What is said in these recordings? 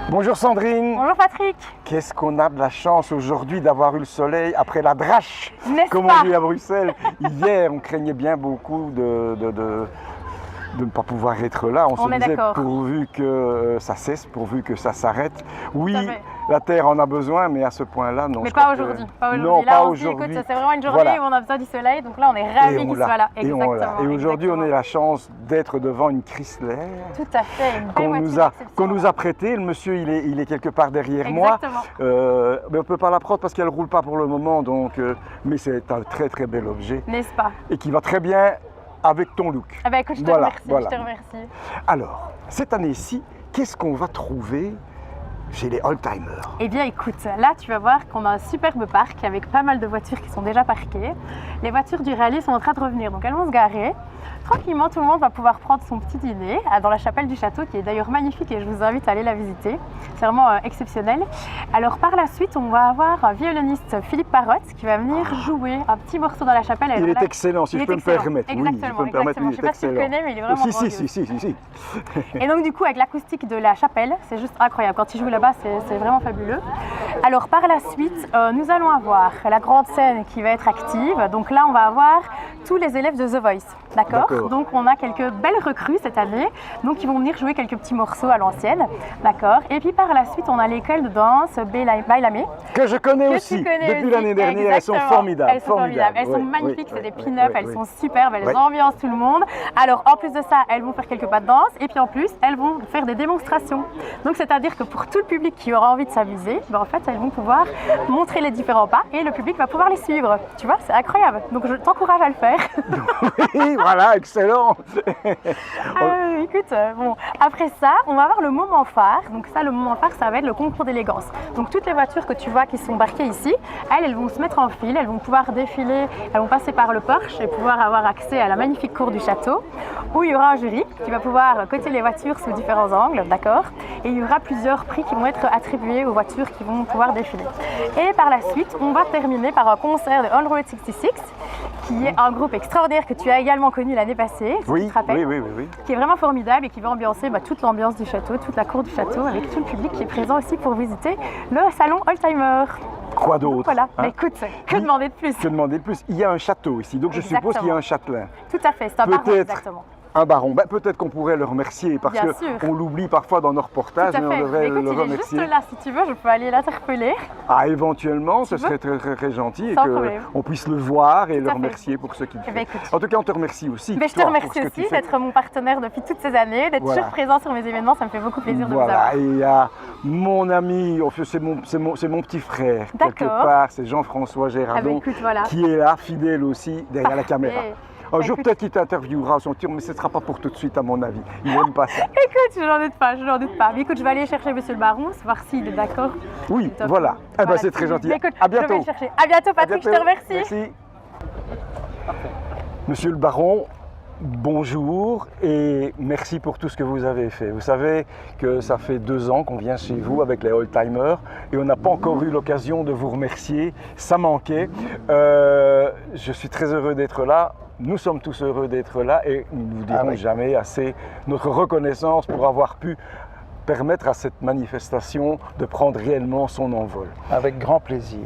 Bonjour Sandrine. Bonjour Patrick. Qu'est-ce qu'on a de la chance aujourd'hui d'avoir eu le soleil après la drache, N'est-ce comme pas? on dit à Bruxelles. Hier, on craignait bien beaucoup de ne pas pouvoir être là. On se est disait d'accord. pourvu que ça cesse, pourvu que ça s'arrête. Oui, Tout à fait. la Terre en a besoin, mais à ce point-là, non. Mais je pas crois que- aujourd'hui. Pas aujourd'hui. Non, Là, pas on se dit, écoute, aujourd'hui. c'est vraiment une journée Voilà. où on a besoin du soleil. Donc là, on est ravis Et on qu'il l'a. soit là. Et on l'a. Exactement. Et aujourd'hui, on a exactement. la chance d'être devant une Chrysler Tout à fait. Une belle qu'on voiture nous a exceptionnelle. prêté. Le monsieur, il est quelque part derrière moi. Exactement. Mais on ne peut pas la prendre parce qu'elle ne roule pas pour le moment. Mais c'est un très très bel objet N'est-ce pas? et qui va très bien avec ton look. Eh ben, écoute, je te Voilà, remercie. voilà. Je te remercie. Alors, cette année-ci, qu'est-ce qu'on va trouver chez les oldtimers? Eh bien écoute, là tu vas voir qu'on a un superbe parc avec pas mal de voitures qui sont déjà parquées. Les voitures du rallye sont en train de revenir, donc elles vont se garer. Tranquillement, tout le monde va pouvoir prendre son petit dîner dans la chapelle du château, qui est d'ailleurs magnifique et je vous invite à aller la visiter. C'est vraiment exceptionnel. Alors par la suite, on va avoir un violoniste, Philippe Parotte, qui va venir jouer un petit morceau dans la chapelle. Il est excellent, si Il je est peux me excellent. permettre. Oui, Exactement, je peux me permettre, exactement. oui, Je sais pas si tu le connais, mais il est vraiment Si, grandiose. si. Et donc du coup avec l'acoustique de la chapelle, c'est juste incroyable. Quand il joue là-bas, c'est vraiment fabuleux. Alors par la suite, nous allons avoir la grande scène qui va être active. Donc là, on va avoir tous les élèves de The Voice. D'accord. D'accord. Donc on a quelques belles recrues cette année. Donc ils vont venir jouer quelques petits morceaux à l'ancienne. D'accord. Et puis par la suite, on a l'école de danse Bailamé. Que je connais Que aussi. tu connais Depuis aussi. l'année dernière, elles sont Exactement. formidables. Elles sont formidables. Elles sont Oui, magnifiques, oui, c'est des oui, pin-up, oui, elles oui. sont superbes, elles Oui. ambiancent tout le monde. Alors en plus de ça, elles vont faire quelques pas de danse et puis en plus, elles vont faire des démonstrations. Donc c'est-à-dire que pour tout le public qui aura envie de s'amuser, en fait, elles vont pouvoir montrer les différents pas et le public va pouvoir les suivre. Tu vois, c'est incroyable. Donc je t'encourage à le faire. Oui, voilà, excellent. Écoute, bon, après ça, on va avoir le moment phare. Donc ça, le moment phare, ça va être le concours d'élégance. Donc toutes les voitures que tu vois qui sont embarquées ici, elles vont se mettre en file, elles vont pouvoir défiler, elles vont passer par le porche et pouvoir avoir accès à la magnifique cour du château, où il y aura un jury qui va pouvoir coter les voitures sous différents angles, d'accord. Et il y aura plusieurs prix qui vont être attribués aux voitures qui vont pouvoir défiler. Et par la suite, on va terminer par un concert de On Road 66, qui est un groupe extraordinaire que tu as également connu l'année passée, si tu Oui, te rappelles, oui. qui est vraiment formidable et qui va ambiancer toute l'ambiance du château, toute la cour du château, avec tout le public qui est présent aussi pour visiter le salon Oldtimer. Quoi d'autre? Voilà, hein? bah, écoute, que demander de plus? Que demander de plus? Il y a un château ici, donc je suppose qu'il y a un châtelain. Tout à fait, c'est un baron, Peut-être exactement. un baron. Peut-être qu'on pourrait le remercier parce Bien sûr. qu'on l'oublie parfois dans nos reportages, Tout à mais on fait. devrait Écoute, le il est remercier. juste là, si tu veux, je peux aller l'interpeller. Ah, éventuellement, ce Tu serait très gentil et Sans problème. qu'on puisse le voir et le à fait. remercier pour ce qu'il Eh fait. ben, écoute. En tout cas, on te remercie aussi. Mais je te toi, pour remercie ce que tu aussi fais. d'être mon partenaire depuis toutes ces années, d'être Voilà. toujours présent sur mes événements, ça me fait beaucoup plaisir de vous Voilà, avoir. et il y a mon ami, enfin, c'est mon petit frère, quelque D'accord. part, c'est Jean-François Gérardon, Ah ben, écoute, voilà. qui est là, fidèle aussi, derrière la caméra. Un jour, Écoute. peut-être qu'il t'interviewera à son tour, mais ce ne sera pas pour tout de suite, à mon avis. Il n'aime pas ça. Écoute, je n'en doute pas, je n'en doute pas. Mais écoute, je vais aller chercher monsieur le baron, voir s'il est d'accord. Oui, Top. voilà. Eh ben, Voilà, c'est très gentil. Mais écoute, À je vais bientôt. le chercher. À bientôt, Patrick, je te remercie. Merci. Monsieur le baron, bonjour et merci pour tout ce que vous avez fait. Vous savez que ça fait 2 ans qu'on vient chez vous avec les oldtimers et on n'a pas encore eu l'occasion de vous remercier. Ça manquait. Je suis très heureux d'être là. Nous sommes tous heureux d'être là et nous ne vous dirons jamais assez notre reconnaissance pour avoir pu permettre à cette manifestation de prendre réellement son envol. Avec grand plaisir.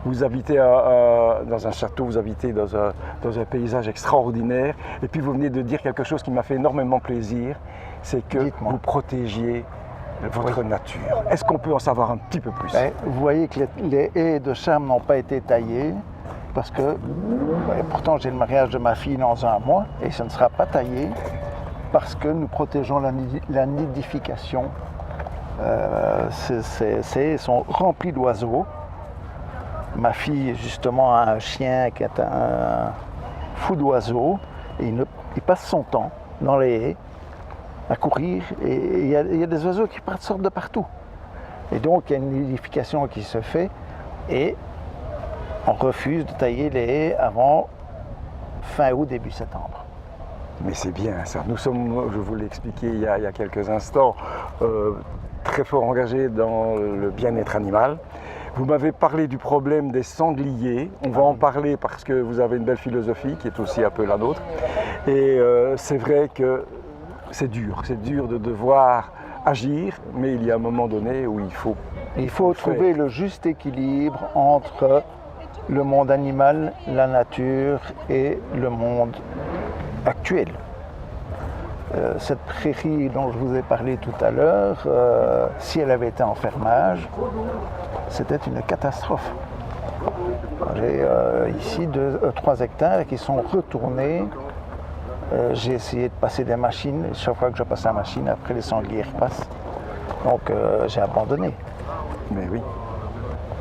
Vous habitez dans un château, vous habitez dans un paysage extraordinaire et puis vous venez de dire quelque chose qui m'a fait énormément plaisir, c'est que Dites-moi. vous protégiez votre nature. Est-ce qu'on peut en savoir un petit peu plus? Ben, vous voyez que les haies de charme n'ont pas été taillées parce que, pourtant j'ai le mariage de ma fille dans 1 mois et ça ne sera pas taillé parce que nous protégeons la nidification. Ces haies sont remplies d'oiseaux. Ma fille, justement, a un chien qui est un fou d'oiseaux et il passe son temps dans les haies à courir et il y a des oiseaux qui sortent de partout. Et donc, il y a une nidification qui se fait et on refuse de tailler les haies avant fin août, début septembre. Mais c'est bien ça. Nous sommes, je vous l'ai expliqué il y a quelques instants, très fort engagés dans le bien-être animal. Vous m'avez parlé du problème des sangliers. On va en parler parce que vous avez une belle philosophie qui est aussi un peu la nôtre. Et c'est vrai que c'est dur de devoir agir, mais il y a un moment donné où il faut trouver le juste équilibre entre le monde animal, la nature et le monde actuel. Cette prairie dont je vous ai parlé tout à l'heure, si elle avait été en fermage, c'était une catastrophe. J'ai ici 3 hectares qui sont retournés. J'ai essayé de passer des machines. Chaque fois que je passe la machine, après les sangliers repassent. Donc j'ai abandonné. Mais oui.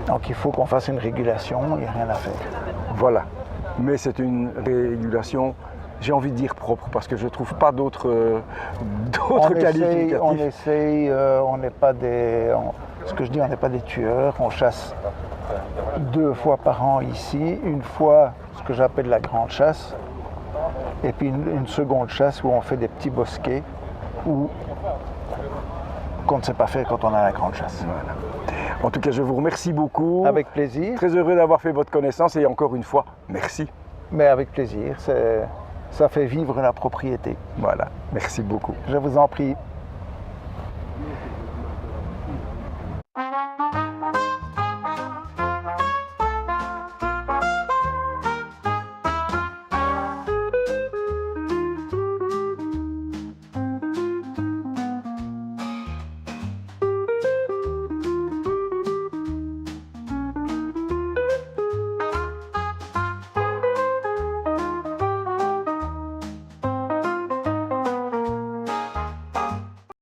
Donc il faut qu'on fasse une régulation, il n'y a rien à faire. Voilà. Mais c'est une régulation, j'ai envie de dire propre, parce que je ne trouve pas d'autres qualificatifs. On essaye, on n'est pas des... ce que je dis, on n'est pas des tueurs. On chasse 2 fois par an ici. Une fois, ce que j'appelle la grande chasse. Et puis une seconde chasse où on fait des petits bosquets qu'on ne sait pas faire quand on a la grande chasse. Voilà. En tout cas, je vous remercie beaucoup. Avec plaisir. Très heureux d'avoir fait votre connaissance et encore une fois, merci. Mais avec plaisir, ça fait vivre la propriété. Voilà, merci beaucoup. Je vous en prie.